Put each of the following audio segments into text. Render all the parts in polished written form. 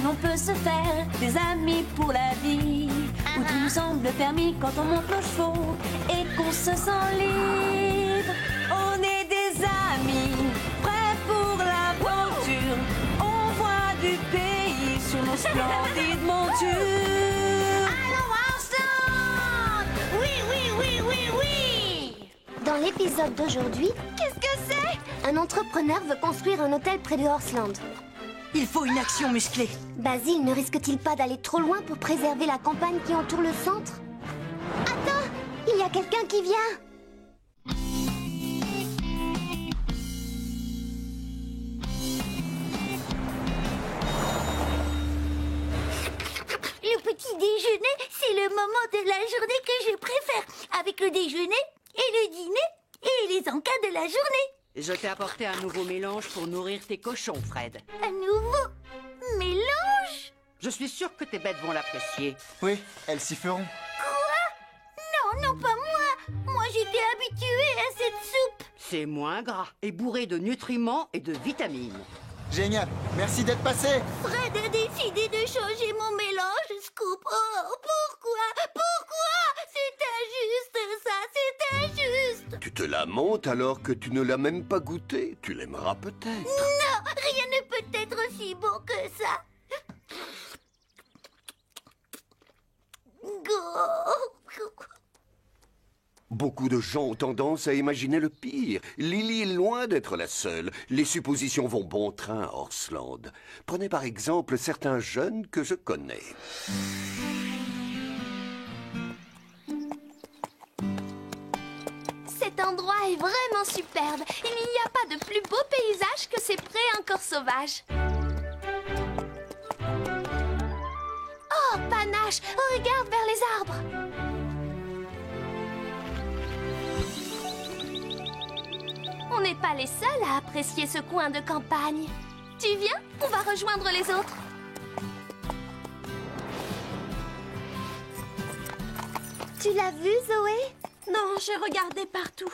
l'on peut se faire des amis pour la vie, où tout nous semble permis quand on monte nos chevaux et qu'on se sent libre. On est des amis, prêts pour l'aventure. On voit du pays sur nos splendides montures. Allons ensemble! Oui, oui, oui, oui, oui! Dans l'épisode d'aujourd'hui, Qu'est-ce que c'est? un entrepreneur veut construire un hôtel près de Horseland. Il faut une action musclée. Basile ne risque-t-il pas d'aller trop loin pour préserver la campagne qui entoure le centre? Attends, il y a quelqu'un qui vient. Le petit déjeuner, c'est le moment de la journée que je préfère, avec le déjeuner et le dîner et les encas de la journée. Je t'ai apporté un nouveau mélange pour nourrir tes cochons, Fred. Un nouveau mélange? Je suis sûr que tes bêtes vont l'apprécier. Oui, elles s'y feront. Non, non, pas moi. Moi, j'étais habituée à cette soupe. C'est moins gras et bourré de nutriments et de vitamines. Génial, merci d'être passé. Fred a décidé de changer mon mélange, Scoop. Oh, pourquoi? Pourquoi? C'est injuste, ça, c'est injuste. Tu te lamentes alors que tu ne l'as même pas goûté. Tu l'aimeras peut-être. Non, rien ne peut être aussi bon que ça. Beaucoup de gens ont tendance à imaginer le pire. Lily est loin d'être la seule. Les suppositions vont bon train à Horseland. Prenez par exemple certains jeunes que je connais. Cet endroit est vraiment superbe. Il n'y a pas de plus beau paysage que ces prés encore sauvages. Oh, Panache, regarde vers les arbres. On n'est pas les seuls à apprécier ce coin de campagne. Tu viens? On va rejoindre les autres. Tu l'as vu, Zoé? Non, je regardais partout.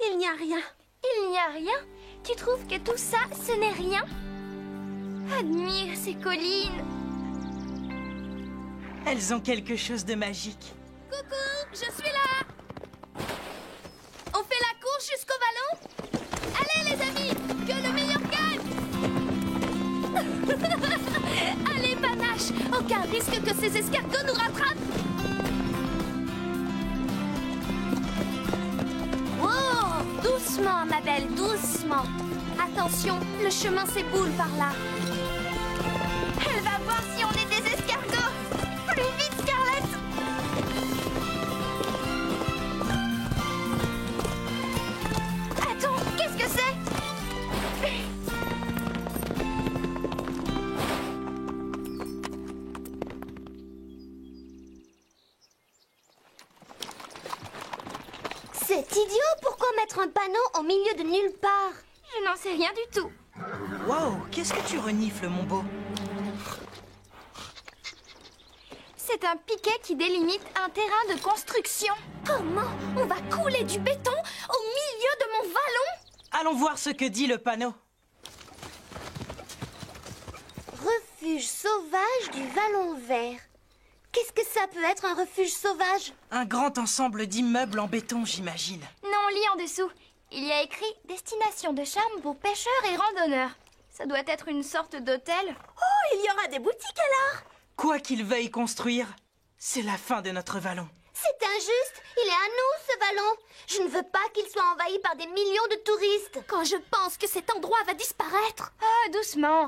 Il n'y a rien. Il n'y a rien? Tu trouves que tout ça, ce n'est rien? Admire ces collines. Elles ont quelque chose de magique. Coucou, je suis là. On fait la course jusqu'au vallon? Allez les amis, que le meilleur gagne. Allez Panache, aucun risque que ces escargots nous rattrapent. Oh, doucement ma belle, doucement. Attention, le chemin s'éboule par là. Elle va voir si on est des escargots. Plus vite Scarlett. Attends, qu'est-ce que c'est? C'est idiot, pourquoi mettre un panneau au milieu de nulle part? Je n'en sais rien du tout. Wow, qu'est-ce que tu renifles, mon beau? C'est un piquet qui délimite un terrain de construction. Comment on va couler du béton au milieu de mon vallon? Allons voir ce que dit le panneau. Refuge sauvage du Vallon Vert. Qu'est-ce que ça peut être un refuge sauvage? Un grand ensemble d'immeubles en béton, j'imagine. Non, lis en dessous. Il y a écrit « Destination de charme pour pêcheurs et randonneurs ». Ça doit être une sorte d'hôtel. Oh, il y aura des boutiques alors. Quoi qu'ils veuillent construire, c'est la fin de notre vallon. C'est injuste, il est à nous ce vallon. Je ne veux pas qu'il soit envahi par des millions de touristes. Quand je pense que cet endroit va disparaître. Ah, doucement.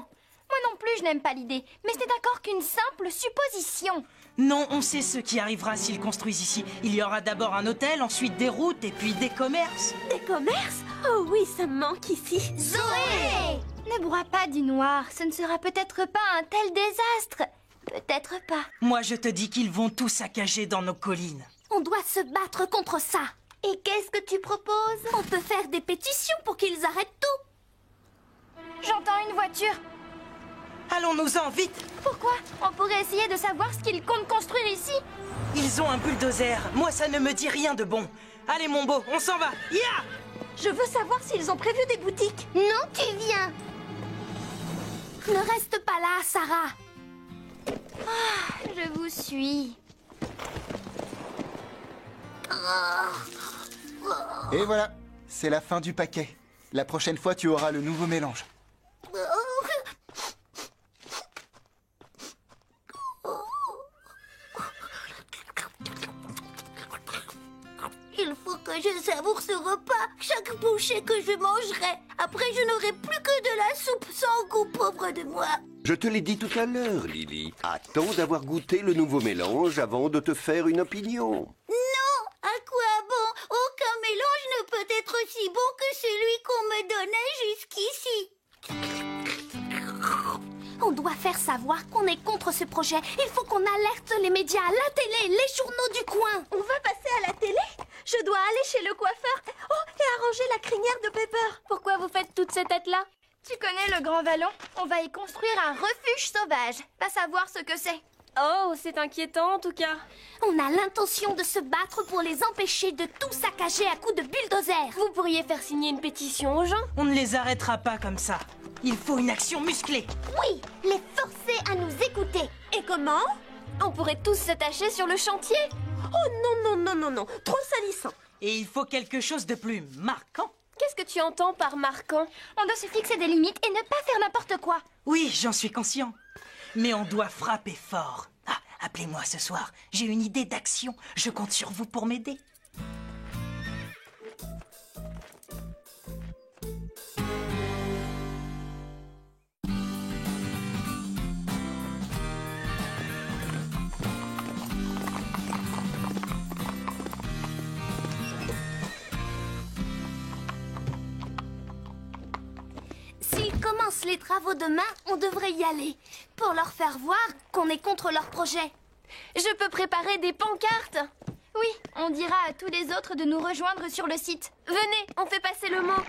Moi non plus, je n'aime pas l'idée. Mais ce n'est d'accord qu'une simple supposition. Non, on sait ce qui arrivera s'ils construisent ici. Il y aura d'abord un hôtel, ensuite des routes et puis des commerces. Des commerces? Oh oui, ça me manque ici. Zoé! Ne broie pas du noir. Ce ne sera peut-être pas un tel désastre. Peut-être pas. Moi, je te dis qu'ils vont tout saccager dans nos collines. On doit se battre contre ça. Et qu'est-ce que tu proposes? On peut faire des pétitions pour qu'ils arrêtent tout. J'entends une voiture. Allons-nous-en, vite! Pourquoi? On pourrait essayer de savoir ce qu'ils comptent construire ici. Ils ont un bulldozer. Moi, ça ne me dit rien de bon. Allez, mon beau, on s'en va. Ya! Je veux savoir s'ils ont prévu des boutiques. Non, tu viens. Ne reste pas là, Sarah. Je vous suis. Et voilà, c'est la fin du paquet. La prochaine fois, tu auras le nouveau mélange. Il faut que je savoure ce repas. Chaque bouchée que je mangerai. Après, je n'aurai plus que de la soupe sans goût, pauvre de moi. Je te l'ai dit tout à l'heure, Lily. Attends d'avoir goûté le nouveau mélange avant de te faire une opinion. Non, à quoi bon? Aucun mélange ne peut être aussi bon que celui qu'on me donnait jusqu'ici. On doit faire savoir qu'on est contre ce projet. Il faut qu'on alerte les médias, la télé, les journaux du coin. On va passer à la télé? Je dois aller chez le coiffeur. Oh, et arranger la crinière de Pepper. Pourquoi vous faites toutes ces têtes-là? Tu connais le Grand Vallon? On va y construire un refuge sauvage. Va savoir ce que c'est. Oh, c'est inquiétant en tout cas. On a l'intention de se battre pour les empêcher de tout saccager à coups de bulldozer. Vous pourriez faire signer une pétition aux gens. On ne les arrêtera pas comme ça. Il faut une action musclée. Oui, les forcer à nous écouter. Et comment? On pourrait tous s'attacher sur le chantier. Oh non, non, non, non, non. Trop salissant. Et il faut quelque chose de plus marquant. Qu'est-ce que tu entends par marquant? On doit se fixer des limites et ne pas faire n'importe quoi. Oui, j'en suis conscient. Mais on doit frapper fort. Ah, appelez-moi ce soir. J'ai une idée d'action. Je compte sur vous pour m'aider. S'ils commencent les travaux demain, on devrait y aller. Pour leur faire voir qu'on est contre leur projet. Je peux préparer des pancartes. Oui, on dira à tous les autres de nous rejoindre sur le site. Venez, on fait passer le mot.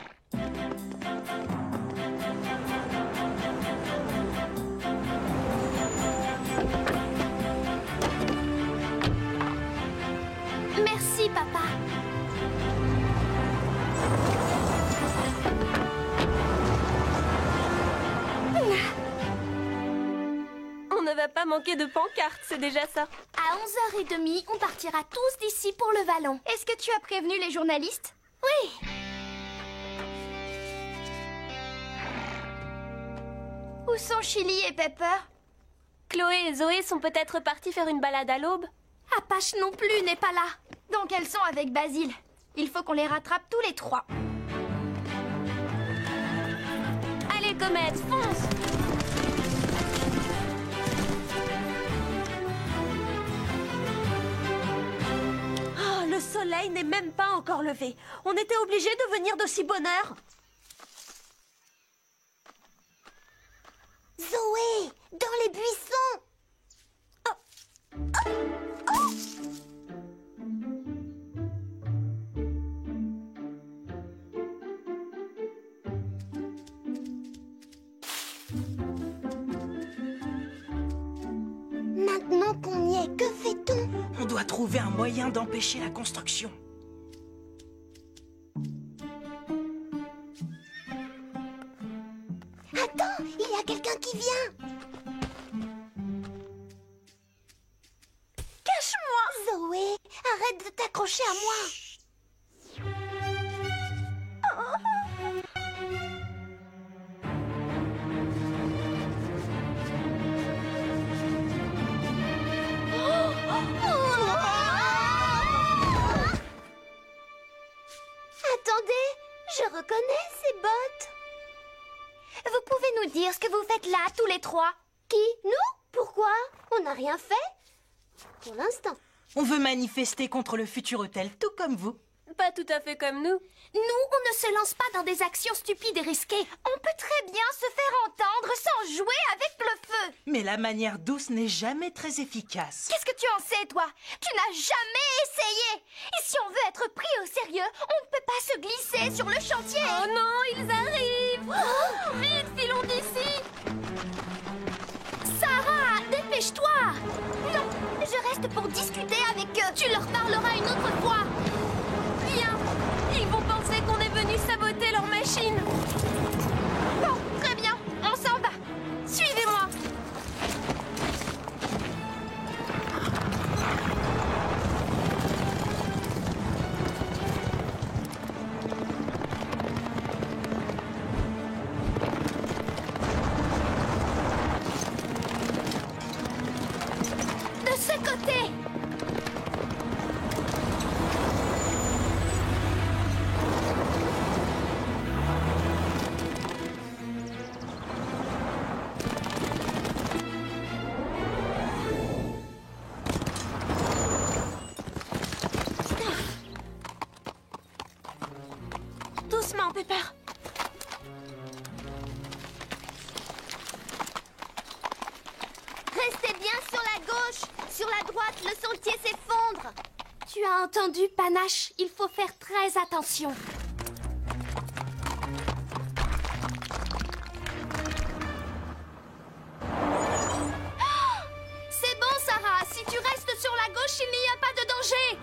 Merci, papa. On ne va pas manquer de pancartes, c'est déjà ça. À 11h30, on partira tous d'ici pour le Vallon. Est-ce que tu as prévenu les journalistes? Oui. Où sont Chili et Pepper? Chloé et Zoé sont peut-être partis faire une balade à l'aube. Apache non plus n'est pas là. Donc elles sont avec Basile. Il faut qu'on les rattrape tous les trois. Allez, Comète, fonce! Oh, le soleil n'est même pas encore levé. On était obligés de venir de si bonne heure. Zoé, dans les buissons. Maintenant qu'on y est, que fait-on? On doit trouver un moyen d'empêcher la construction. Attends, il y a quelqu'un qui vient. Cache-moi! Zoé, arrête de t'accrocher à moi. Attendez, je reconnais ces bottes. Vous pouvez nous dire ce que vous faites là, tous les trois? Qui? Nous? Pourquoi? On n'a rien fait. Pour l'instant. On veut manifester contre le futur hôtel, tout comme vous. Pas tout à fait comme nous. Nous, on ne se lance pas dans des actions stupides et risquées. On peut très bien se faire entendre sans jouer avec le feu. Mais la manière douce n'est jamais très efficace. Qu'est-ce que tu en sais, toi? Tu n'as jamais essayé. Et si on veut être pris au sérieux, on ne peut pas se glisser sur le chantier. Oh non, ils arrivent! Oh, Vite, filons d'ici! Sarah, dépêche-toi! Non, je reste pour discuter avec eux. Tu leur parleras une autre fois. Viens! Ils vont penser qu'on est venu saboter leur machine. Bon, très bien, on s'en va. Suivez-moi. Doucement, Pepper. Restez bien sur la gauche. Sur la droite, le sentier s'effondre. Tu as entendu, Panache? Il faut faire très attention. C'est bon, Sarah. Si tu restes sur la gauche, il n'y a pas de danger.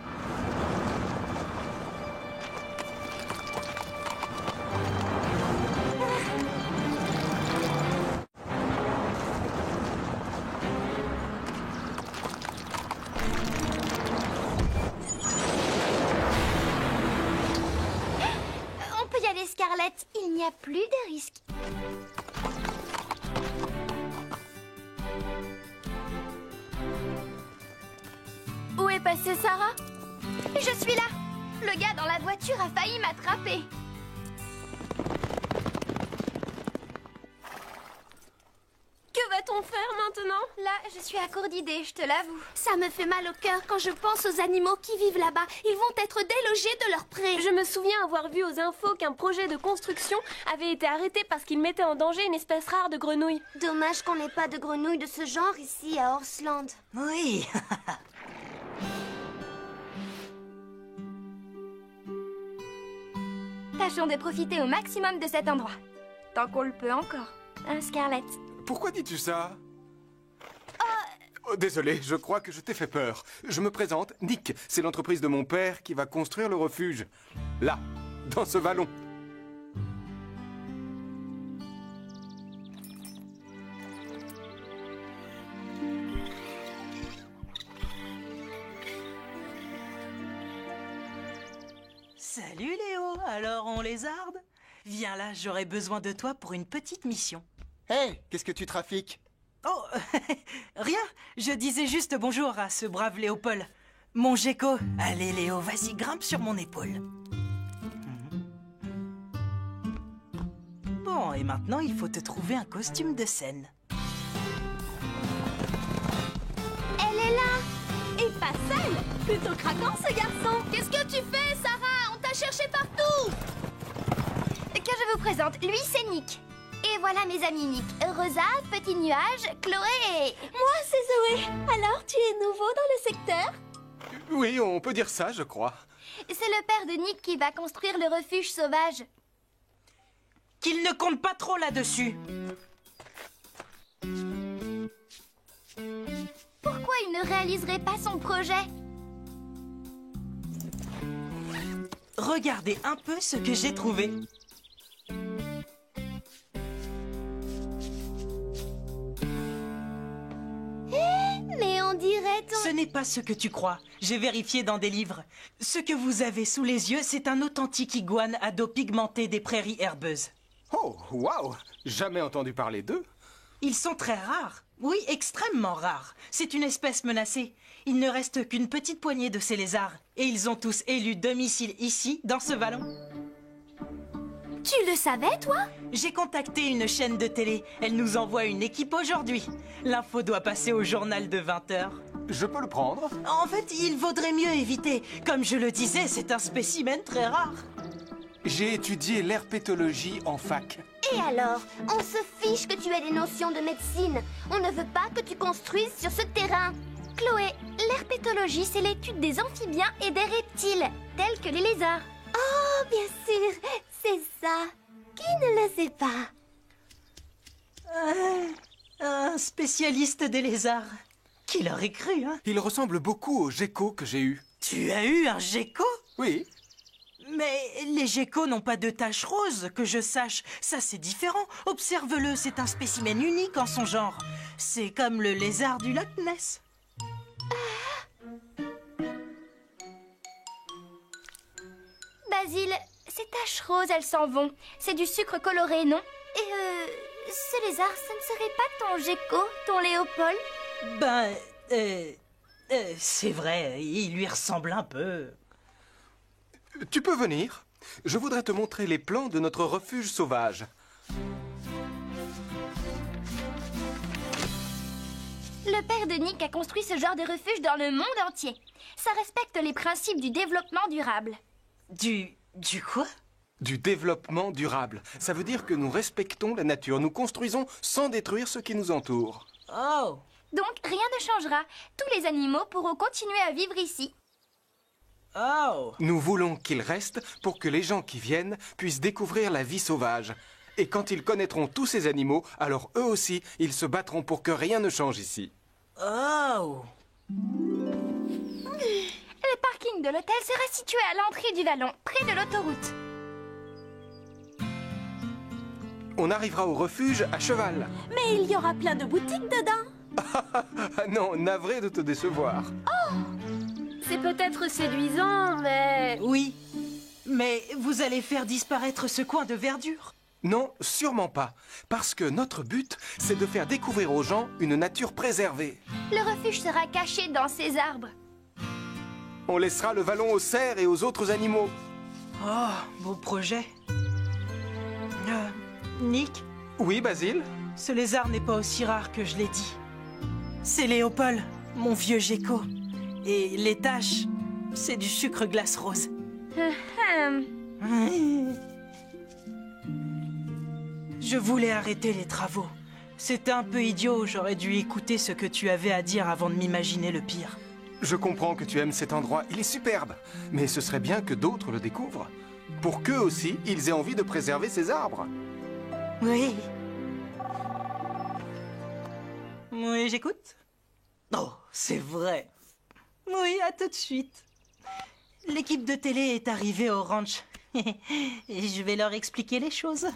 On peut y aller, Scarlett. Il n'y a plus de risque. Où est passée Sarah? Je suis là. Le gars dans la voiture a failli m'attraper. Que va-t-on faire maintenant? Là, je suis à court d'idées, je te l'avoue. Ça me fait mal au cœur quand je pense aux animaux qui vivent là-bas. Ils vont être délogés de leur pré. Je me souviens avoir vu aux infos qu'un projet de construction avait été arrêté parce qu'il mettait en danger une espèce rare de grenouille. Dommage qu'on n'ait pas de grenouilles de ce genre ici à Horseland. Oui. Tâchons de profiter au maximum de cet endroit. Tant qu'on le peut encore. Hein, Scarlett? Pourquoi dis-tu ça? Oh, désolé, je crois que je t'ai fait peur. Je me présente, Nick. C'est l'entreprise de mon père qui va construire le refuge. Là, dans ce vallon. Salut Léo, alors on lézarde? Viens là, j'aurais besoin de toi pour une petite mission. Hé, qu'est-ce que tu trafiques? Oh, rien, je disais juste bonjour à ce brave Léopold. Mon gecko. Allez Léo, vas-y, grimpe sur mon épaule. Bon, et maintenant il faut te trouver un costume de scène. Elle est là! Et pas seule! Plutôt craquant ce garçon! Qu'est-ce que tu fais, Sarah? On t'a cherché partout! Que je vous présente, lui c'est Nick. Et voilà mes amis Nick, Rosa, Petit Nuage, Chloé et... Moi, c'est Zoé. Alors, tu es nouveau dans le secteur? Oui, on peut dire ça, je crois. C'est le père de Nick qui va construire le refuge sauvage. Qu'il ne compte pas trop là-dessus. Pourquoi il ne réaliserait pas son projet? Regardez un peu ce que j'ai trouvé. Mais on dirait ton... Ce n'est pas ce que tu crois. J'ai vérifié dans des livres. Ce que vous avez sous les yeux, c'est un authentique iguane à dos pigmenté des prairies herbeuses. Oh, waouh! Jamais entendu parler d'eux. Ils sont très rares. Oui, extrêmement rares. C'est une espèce menacée. Il ne reste qu'une petite poignée de ces lézards. Et ils ont tous élu domicile ici, dans ce vallon. Tu le savais, toi? J'ai contacté une chaîne de télé. Elle nous envoie une équipe aujourd'hui. L'info doit passer au journal de 20h. Je peux le prendre? En fait, il vaudrait mieux éviter. Comme je le disais, c'est un spécimen très rare. J'ai étudié l'herpétologie en fac. Et alors? On se fiche que tu aies des notions de médecine. On ne veut pas que tu construises sur ce terrain. Chloé, l'herpétologie, c'est l'étude des amphibiens et des reptiles, tels que les lézards. Oh, bien sûr, c'est ça. Qui ne le sait pas? Un spécialiste des lézards. Qui l'aurait cru, hein? Il ressemble beaucoup au gecko que j'ai eu. Tu as eu un gecko? Oui. Mais les geckos n'ont pas de taches roses, que je sache. Ça, c'est différent. Observe-le, c'est un spécimen unique en son genre. C'est comme le lézard du Loch Ness. Basile, ces taches roses, elles s'en vont. C'est du sucre coloré, non? Et ce lézard, ce ne serait pas ton gecko, ton Léopold? Ben, c'est vrai, il lui ressemble un peu. Tu peux venir. Je voudrais te montrer les plans de notre refuge sauvage. Le père de Nick a construit ce genre de refuge dans le monde entier. Ça respecte les principes du développement durable. Du quoi? Du développement durable. Ça veut dire que nous respectons la nature. Nous construisons sans détruire ce qui nous entoure. Oh! Donc rien ne changera. Tous les animaux pourront continuer à vivre ici. Oh! Nous voulons qu'ils restent pour que les gens qui viennent puissent découvrir la vie sauvage. Et quand ils connaîtront tous ces animaux, alors eux aussi, ils se battront pour que rien ne change ici. Oh! Le parking de l'hôtel sera situé à l'entrée du vallon, près de l'autoroute. On arrivera au refuge à cheval. Mais il y aura plein de boutiques dedans. Ah non, navré de te décevoir. C'est peut-être séduisant, mais... Oui, mais vous allez faire disparaître ce coin de verdure. Non, sûrement pas. Parce que notre but, c'est de faire découvrir aux gens une nature préservée. Le refuge sera caché dans ces arbres. On laissera le vallon aux cerfs et aux autres animaux. Oh, beau projet. Nick, Oui, Basile? ce lézard n'est pas aussi rare que je l'ai dit. C'est Léopold, mon vieux gecko. Et les taches, c'est du sucre glace rose. Je voulais arrêter les travaux. C'était un peu idiot, j'aurais dû écouter ce que tu avais à dire avant de m'imaginer le pire. Je comprends que tu aimes cet endroit, il est superbe. Mais ce serait bien que d'autres le découvrent. Pour qu'eux aussi, ils aient envie de préserver ces arbres. Oui. Oui, j'écoute. Oh, c'est vrai. Oui, à tout de suite. L'équipe de télé est arrivée au ranch. Et je vais leur expliquer les choses.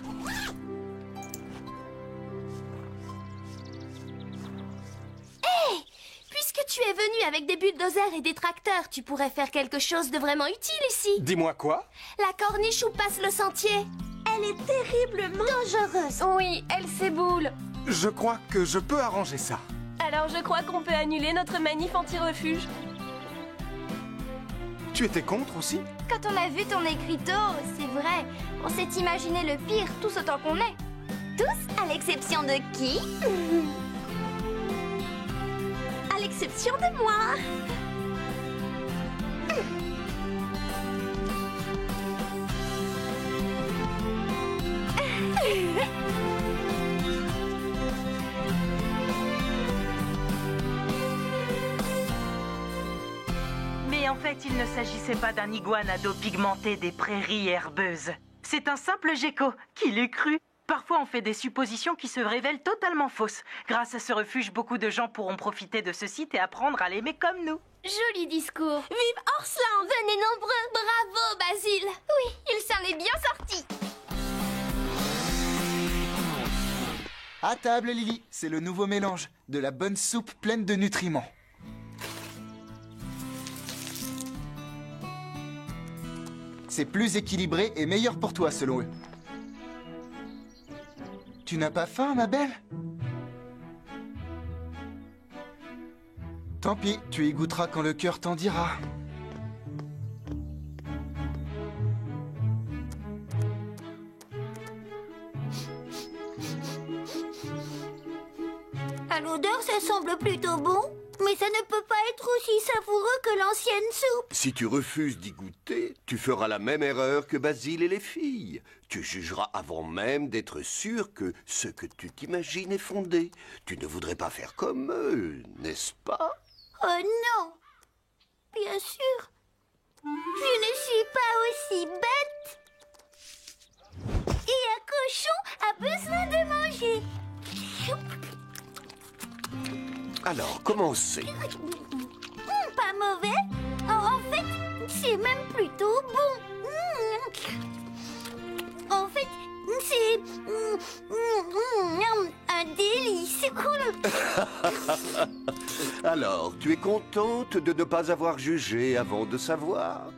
Puisque tu es venu avec des bulldozers et des tracteurs, tu pourrais faire quelque chose de vraiment utile ici. Dis-moi quoi? La corniche où passe le sentier. Elle est terriblement dangereuse. Oui, elle s'éboule. Je crois que je peux arranger ça. Alors je crois qu'on peut annuler notre manif anti-refuge. Tu étais contre aussi? Quand on a vu ton écriteau, c'est vrai, on s'est imaginé le pire tous autant qu'on est. Tous, à l'exception de qui? À l'exception de moi. Mais en fait, il ne s'agissait pas d'un iguane à dos pigmenté des prairies herbeuses. C'est un simple gecko. Qui l'eût cru? Parfois, on fait des suppositions qui se révèlent totalement fausses. Grâce à ce refuge, beaucoup de gens pourront profiter de ce site et apprendre à l'aimer comme nous. Joli discours. Vive Orsland, venez nombreux. Bravo, Basile. Oui, il s'en est bien sorti. À table, Lily, c'est le nouveau mélange. De la bonne soupe pleine de nutriments. C'est plus équilibré et meilleur pour toi, selon eux. Tu n'as pas faim, ma belle? Tant pis, tu y goûteras quand le cœur t'en dira. À l'odeur, ça semble plutôt bon. Mais ça ne peut pas être aussi savoureux que l'ancienne soupe. Si tu refuses d'y goûter, tu feras la même erreur que Basile et les filles. Tu jugeras avant même d'être sûr que ce que tu t'imagines est fondé. Tu ne voudrais pas faire comme eux, n'est-ce pas? Oh non! Bien sûr. Je ne suis pas aussi bête. Et un cochon a besoin de manger. Alors, commencez. Pas mauvais. En fait, c'est même plutôt bon. En fait, c'est un délice. Alors, tu es contente de ne pas avoir jugé avant de savoir?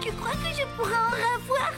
Tu crois que je pourrais en revoir?